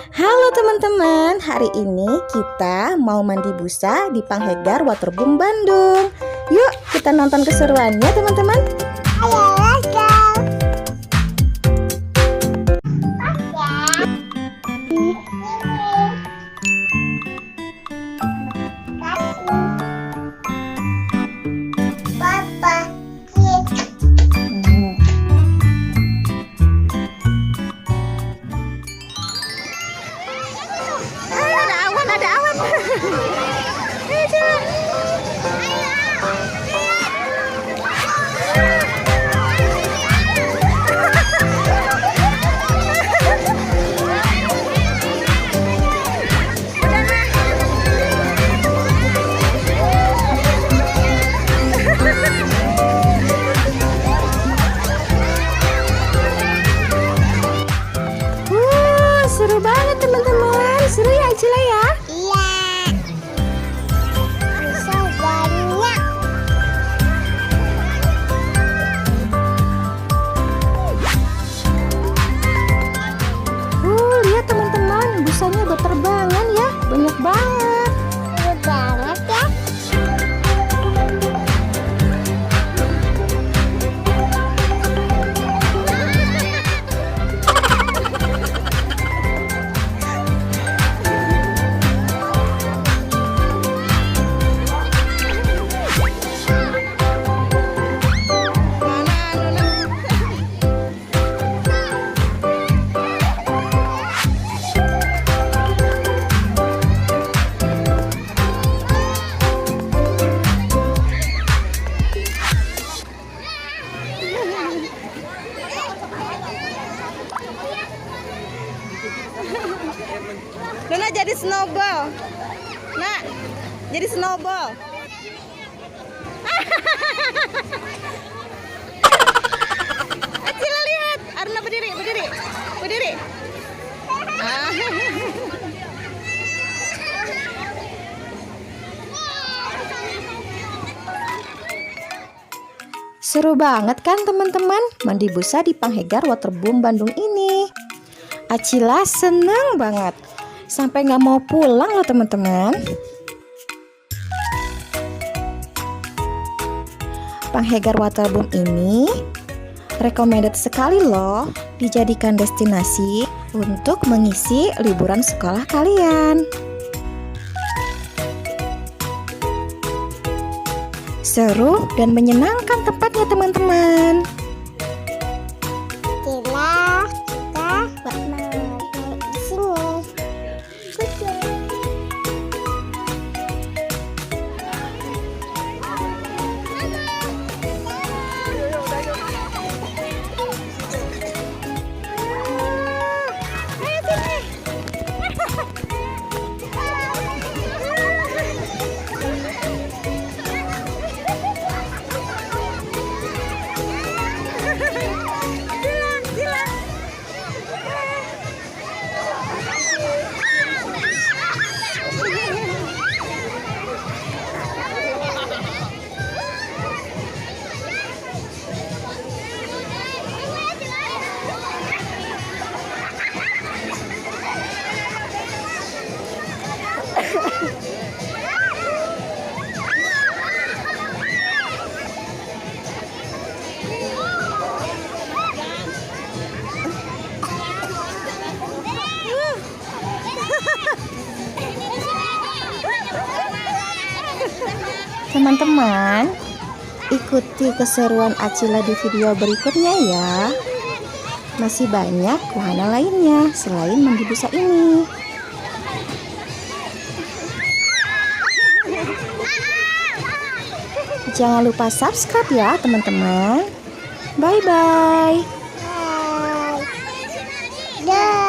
Halo teman-teman, hari ini kita mau mandi busa di Panghegar Waterboom Bandung. Yuk kita nonton keseruannya teman-teman. Ayo, let's go. Papa, Ada awan. Ayo coba. Seru banget teman-teman. Seru ya Acila ya? iya. Bisa banyak. Lihat teman-teman, busanya berterbangan ya. Banyak banget. Seru banget ya. Luna jadi snowball. Nak, jadi snowball. Acila lihat. Arna berdiri. Ah. Seru banget kan teman-teman mandi busa di Panghegar Waterboom Bandung ini. Acila senang banget sampai nggak mau pulang loh teman-teman. Panghegar Waterboom ini recommended sekali loh dijadikan destinasi untuk mengisi liburan sekolah kalian. Seru dan menyenangkan tempatnya teman-teman. Kita buat main di sini. Teman-teman, ikuti keseruan Acila di video berikutnya ya. Masih banyak wahana lainnya selain mandi busa ini. Jangan lupa subscribe ya teman-teman. Bye-bye. Bye.